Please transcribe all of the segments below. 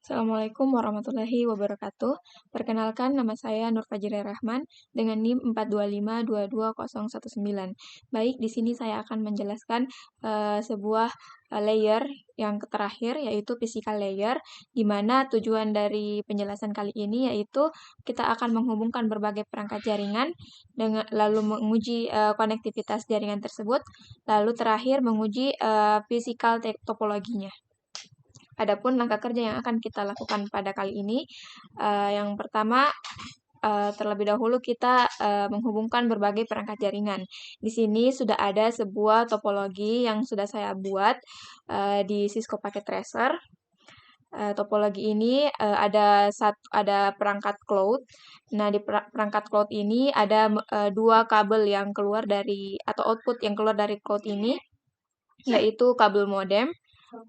Assalamualaikum warahmatullahi wabarakatuh. Perkenalkan, nama saya Nur Fajri Rahman dengan NIM 425222019. Baik, di sini saya akan menjelaskan sebuah layer yang terakhir, yaitu physical layer, di mana tujuan dari penjelasan kali ini yaitu kita akan menghubungkan berbagai perangkat jaringan, lalu menguji konektivitas jaringan tersebut, lalu terakhir menguji physical topologinya. Adapun langkah kerja yang akan kita lakukan pada kali ini, yang pertama, terlebih dahulu kita menghubungkan berbagai perangkat jaringan. Di sini sudah ada sebuah topologi yang sudah saya buat di Cisco Packet Tracer. Topologi ini ada perangkat cloud. Nah, di perangkat cloud ini ada dua kabel yang keluar dari atau output yang keluar dari cloud ini, yaitu kabel modem.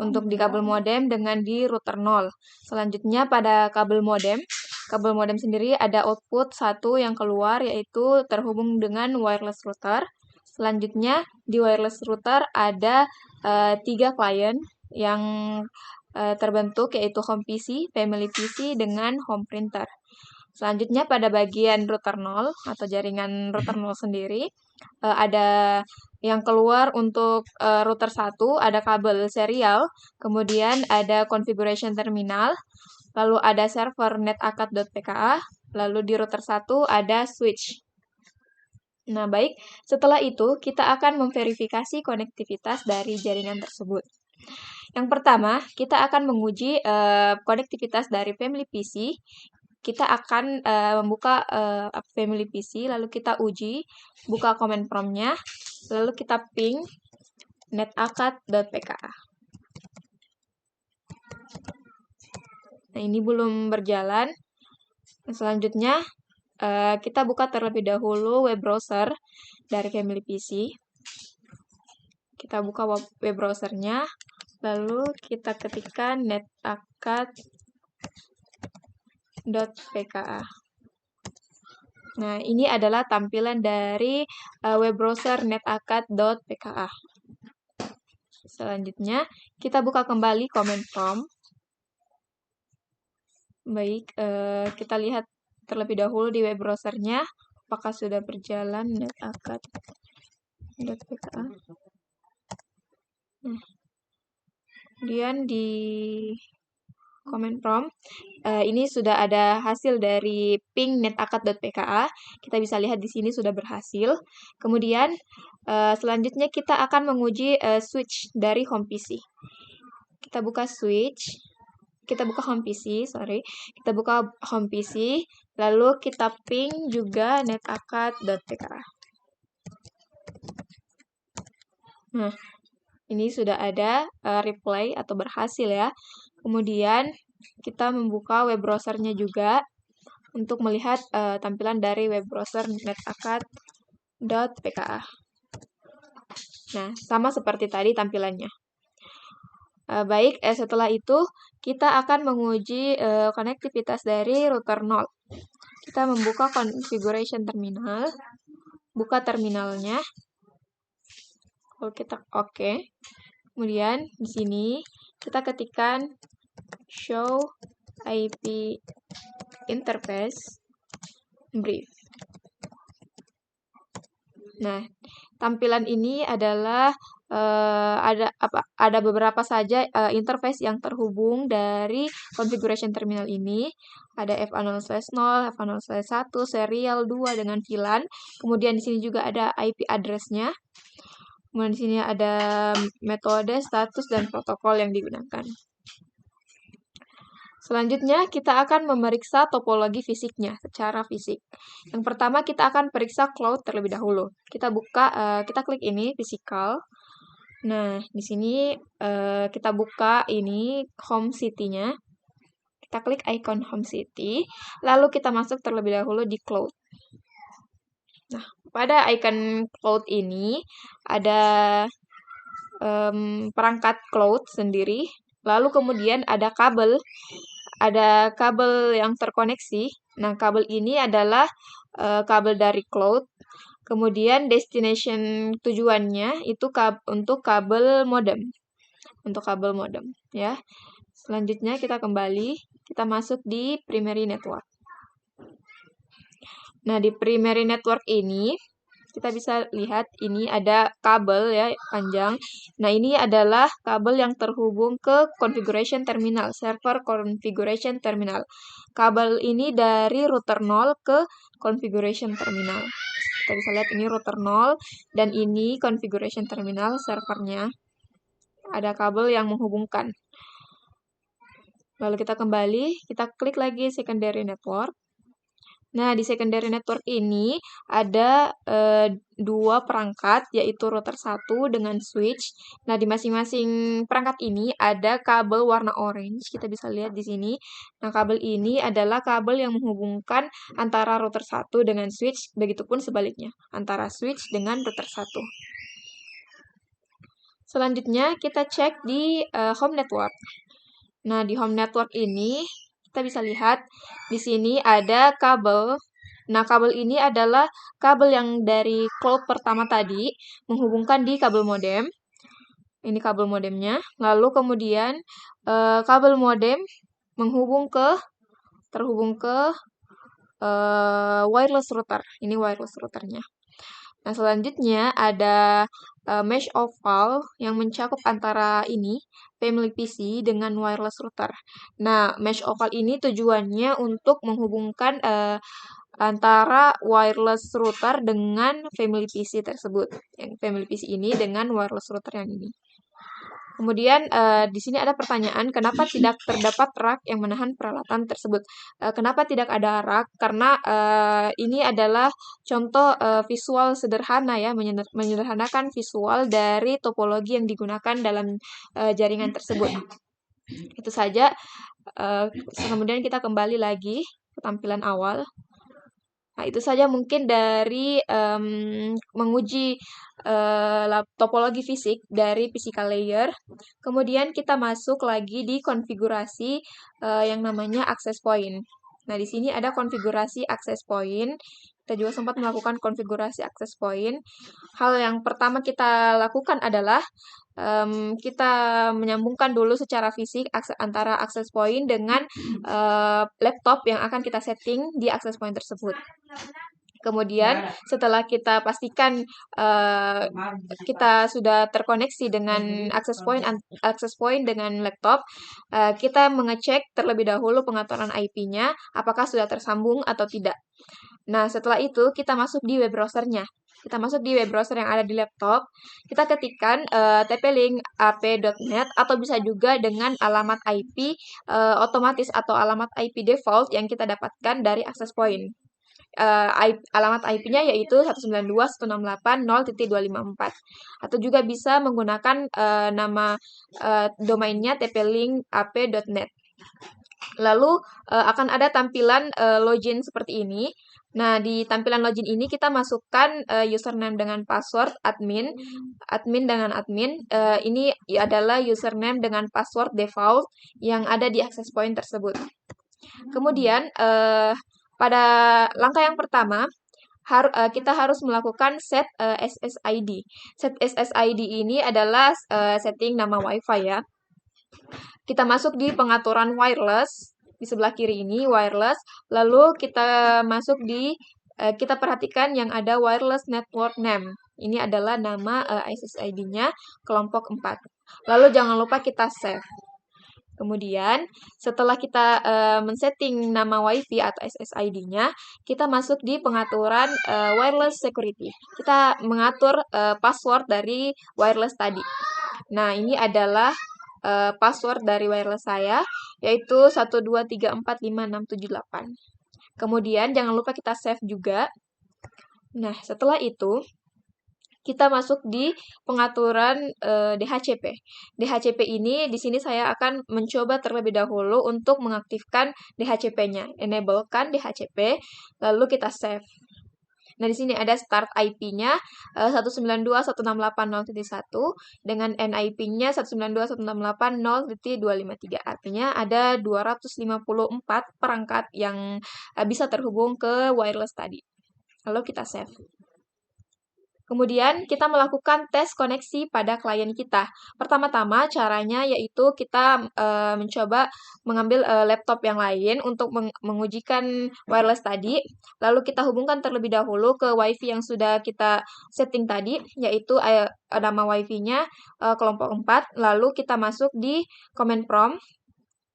Untuk di kabel modem dengan di router 0. Selanjutnya pada kabel modem sendiri ada output satu yang keluar yaitu terhubung dengan wireless router. Selanjutnya di wireless router ada 3 klien yang terbentuk yaitu home PC, family PC, dengan home printer. Selanjutnya pada bagian router 0 atau jaringan router 0 sendiri ada yang keluar untuk router 1 ada kabel serial, kemudian ada configuration terminal, lalu ada server netACAD.pka, lalu di router 1 ada switch. Nah, baik, setelah itu kita akan memverifikasi konektivitas dari jaringan tersebut. Yang pertama, kita akan menguji konektivitas dari family PC. Kita akan membuka family PC, lalu kita uji, buka command prompt-nya, lalu kita ping netACAD.pka. Nah, ini belum berjalan. Selanjutnya, kita buka terlebih dahulu web browser dari family PC. Kita buka web browsernya, lalu kita ketikkan netACAD.pka. Nah, ini adalah tampilan dari web browser netACAD.pka. Selanjutnya, kita buka kembali command prompt. Baik, kita lihat terlebih dahulu di web browsernya, apakah sudah berjalan netACAD.pka. Nah, kemudian di command prompt, ini sudah ada hasil dari ping netACAD.pka. Kita bisa lihat di sini sudah berhasil. Kemudian, selanjutnya kita akan menguji switch dari home PC. Kita buka home PC, Kita buka home PC, lalu kita ping juga netACAD.pka. Nah, ini sudah ada reply atau berhasil ya. Kemudian kita membuka web browsernya juga untuk melihat tampilan dari web browser netACAD.pka. Nah, sama seperti tadi tampilannya. Baik, setelah itu kita akan menguji konektivitas dari router 0. Kita membuka configuration terminal, buka terminalnya, lalu kita oke. Kemudian di sini kita ketikkan show IP interface brief. Nah, tampilan ini adalah ada beberapa saja interface yang terhubung dari configuration terminal ini. Ada FA0/0, FA0/1, serial 2 dengan VLAN. Kemudian di sini juga ada IP address-nya. Kemudian di sini ada metode, status, dan protokol yang digunakan. Selanjutnya, kita akan memeriksa topologi fisiknya secara fisik. Yang pertama, kita akan periksa cloud terlebih dahulu. Kita klik ini, physical. Nah, di sini kita buka ini home city-nya. Kita klik icon home city, lalu kita masuk terlebih dahulu di cloud. Nah, pada icon cloud ini ada perangkat cloud sendiri, lalu kemudian ada kabel yang terkoneksi. Nah, kabel ini adalah kabel dari cloud. Kemudian destination tujuannya itu untuk kabel modem. Ya. Selanjutnya kita kembali, kita masuk di primary network. Nah, di primary network ini kita bisa lihat ini ada kabel ya panjang. Nah, ini adalah kabel yang terhubung ke configuration terminal, server configuration terminal. Kabel ini dari router 0 ke configuration terminal. Kita bisa lihat ini router 0 dan ini configuration terminal servernya. Ada kabel yang menghubungkan. Lalu kita kembali, kita klik lagi secondary network. Nah, di secondary network ini ada dua perangkat, yaitu router 1 dengan switch. Nah, di masing-masing perangkat ini ada kabel warna orange, kita bisa lihat di sini. Nah, kabel ini adalah kabel yang menghubungkan antara router 1 dengan switch, begitupun sebaliknya, antara switch dengan router 1. Selanjutnya, kita cek di home network. Nah, di home network ini kita bisa lihat di sini ada kabel. Nah, kabel ini adalah kabel yang dari cloud pertama tadi menghubungkan di kabel modem. Ini kabel modemnya. Lalu kemudian kabel modem terhubung ke wireless router. Ini wireless routernya. Nah, selanjutnya ada mesh oval yang mencakup antara ini, family PC dengan wireless router. Nah, mesh oval ini tujuannya untuk menghubungkan antara wireless router dengan family PC tersebut. Yang family PC ini dengan wireless router yang ini. Kemudian di sini ada pertanyaan, kenapa tidak terdapat rak yang menahan peralatan tersebut? Kenapa tidak ada rak? Karena ini adalah contoh visual sederhana ya, menyederhanakan visual dari topologi yang digunakan dalam jaringan tersebut. Itu saja. Kemudian kita kembali lagi ke tampilan awal. Nah, itu saja mungkin dari menguji topologi fisik dari physical layer. Kemudian kita masuk lagi di konfigurasi yang namanya access point. Nah, di sini ada konfigurasi access point. Kita juga sempat melakukan konfigurasi access point. Hal yang pertama kita lakukan adalah kita menyambungkan dulu secara fisik antara access point dengan laptop yang akan kita setting di access point tersebut. Kemudian setelah kita pastikan kita sudah terkoneksi dengan access point dengan laptop, kita mengecek terlebih dahulu pengaturan IP-nya apakah sudah tersambung atau tidak. Nah, setelah itu kita masuk di web browser-nya. Kita masuk di web browser yang ada di laptop, kita ketikkan tplink ap.net atau bisa juga dengan alamat IP otomatis atau alamat IP default yang kita dapatkan dari access point. Alamat IP-nya yaitu 192.168.0.254 atau juga bisa menggunakan nama domainnya tplink ap.net. Lalu akan ada tampilan login seperti ini. Nah, di tampilan login ini kita masukkan username dengan password admin dengan admin. Ini adalah username dengan password default yang ada di access point tersebut. Kemudian, pada langkah yang pertama, kita harus melakukan set SSID. Set SSID ini adalah setting nama WiFi ya. Kita masuk di pengaturan wireless. Di sebelah kiri ini wireless, lalu kita masuk di kita perhatikan yang ada wireless network name. Ini adalah nama SSID-nya kelompok 4. Lalu jangan lupa kita save. Kemudian setelah kita men-setting nama WiFi atau SSID-nya, kita masuk di pengaturan wireless security. Kita mengatur password dari wireless tadi. Nah, ini adalah password dari wireless saya, yaitu 123456778. Kemudian jangan lupa kita save juga. Nah, setelah itu kita masuk di pengaturan DHCP. DHCP ini di sini saya akan mencoba terlebih dahulu untuk mengaktifkan DHCP-nya. Enablekan DHCP, lalu kita save. Nah, di sini ada start IP-nya 192.168.0.1 dengan NIP-nya 192.168.0.253. Artinya ada 254 perangkat yang bisa terhubung ke wireless tadi. Lalu kita save. Kemudian kita melakukan tes koneksi pada klien kita. Pertama-tama caranya yaitu kita mencoba mengambil laptop yang lain untuk mengujikan wireless tadi. Lalu kita hubungkan terlebih dahulu ke WiFi yang sudah kita setting tadi, yaitu nama WiFi-nya kelompok 4. Lalu kita masuk di command prompt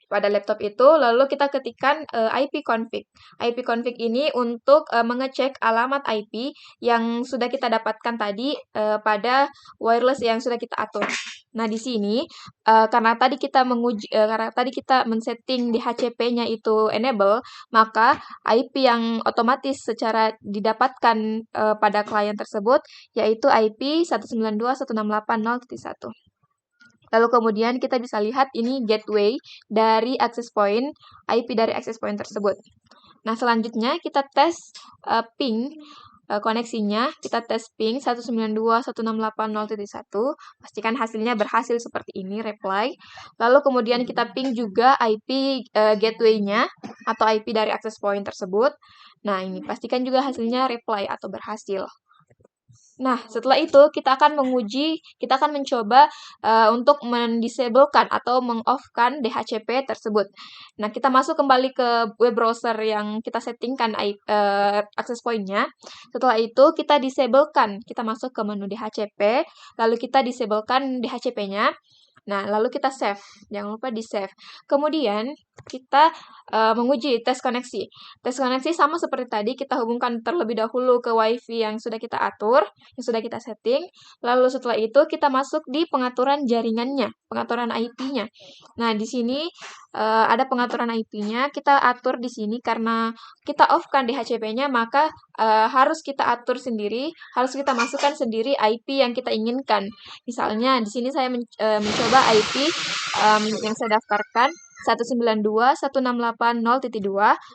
pada laptop itu, lalu kita ketikkan IP config. IP config ini untuk mengecek alamat IP yang sudah kita dapatkan tadi pada wireless yang sudah kita atur. Nah, di sini karena tadi kita men-setting DHCP-nya itu enable, maka IP yang otomatis secara didapatkan pada klien tersebut yaitu IP 192.168.0.1. Lalu kemudian kita bisa lihat ini gateway dari access point, IP dari access point tersebut. Nah, selanjutnya kita tes ping koneksinya, kita tes ping 192.168.0.1, pastikan hasilnya berhasil seperti ini, reply. Lalu kemudian kita ping juga IP gateway-nya atau IP dari access point tersebut. Nah, ini pastikan juga hasilnya reply atau berhasil. Nah, setelah itu kita akan mencoba untuk mendisablekan atau meng-off-kan DHCP tersebut. Nah, kita masuk kembali ke web browser yang kita settingkan access point-nya. Setelah itu kita disablekan, kita masuk ke menu DHCP, lalu kita disablekan DHCP-nya. Nah, lalu kita save. Jangan lupa di-save. Kemudian, kita menguji tes koneksi. Tes koneksi sama seperti tadi, kita hubungkan terlebih dahulu ke WiFi yang sudah kita atur, yang sudah kita setting. Lalu setelah itu, kita masuk di pengaturan jaringannya, pengaturan IP-nya. Nah, di sini ada pengaturan IP-nya. Kita atur di sini karena kita off-kan DHCP-nya, maka harus kita atur sendiri, harus kita masukkan sendiri IP yang kita inginkan. Misalnya, di sini saya mencoba IP yang saya daftarkan 192.168.0.2,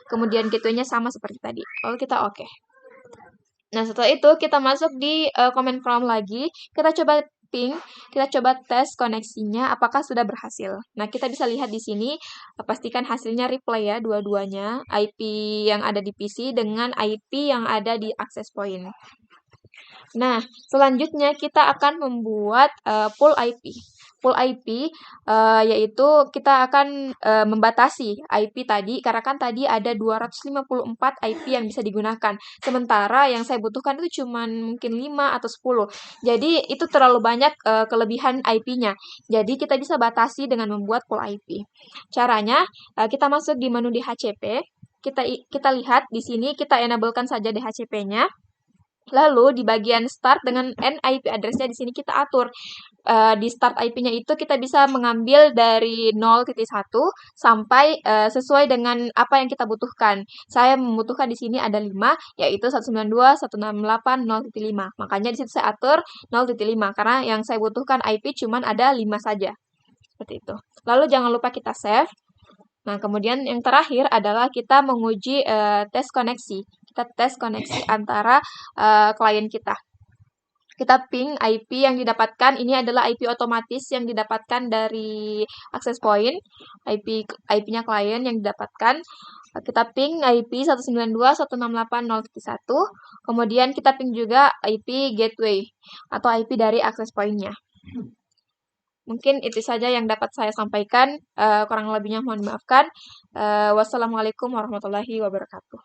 kemudian gateway-nya sama seperti tadi. Lalu kita oke. Nah, setelah itu kita masuk di command prompt lagi, kita coba ping, kita coba tes koneksinya apakah sudah berhasil. Nah, kita bisa lihat di sini, pastikan hasilnya reply ya, dua-duanya, IP yang ada di PC dengan IP yang ada di access point. Nah, selanjutnya kita akan membuat pool IP. Pool IP yaitu kita akan membatasi IP tadi, karena kan tadi ada 254 IP yang bisa digunakan. Sementara yang saya butuhkan itu cuma mungkin 5 atau 10. Jadi itu terlalu banyak kelebihan IP-nya. Jadi kita bisa batasi dengan membuat pool IP. Caranya kita masuk di menu DHCP. Kita lihat di sini kita enablekan saja DHCP-nya. Lalu di bagian start dengan NIP address-nya di sini kita atur. Di start IP-nya itu kita bisa mengambil dari 0.1 sampai sesuai dengan apa yang kita butuhkan. Saya membutuhkan di sini ada 5, yaitu 192.168.0.5. Makanya di situ saya atur 0.5 karena yang saya butuhkan IP cuma ada 5 saja. Seperti itu. Lalu jangan lupa kita save. Nah, kemudian yang terakhir adalah kita menguji tes koneksi. Kita tes koneksi antara klien kita. Kita ping IP yang didapatkan, ini adalah IP otomatis yang didapatkan dari access point, IP-nya klien yang didapatkan. Kita ping IP 192.168.0.1, kemudian kita ping juga IP gateway atau IP dari access point-nya. Mungkin itu saja yang dapat saya sampaikan, kurang lebihnya mohon dimaafkan. Wassalamualaikum warahmatullahi wabarakatuh.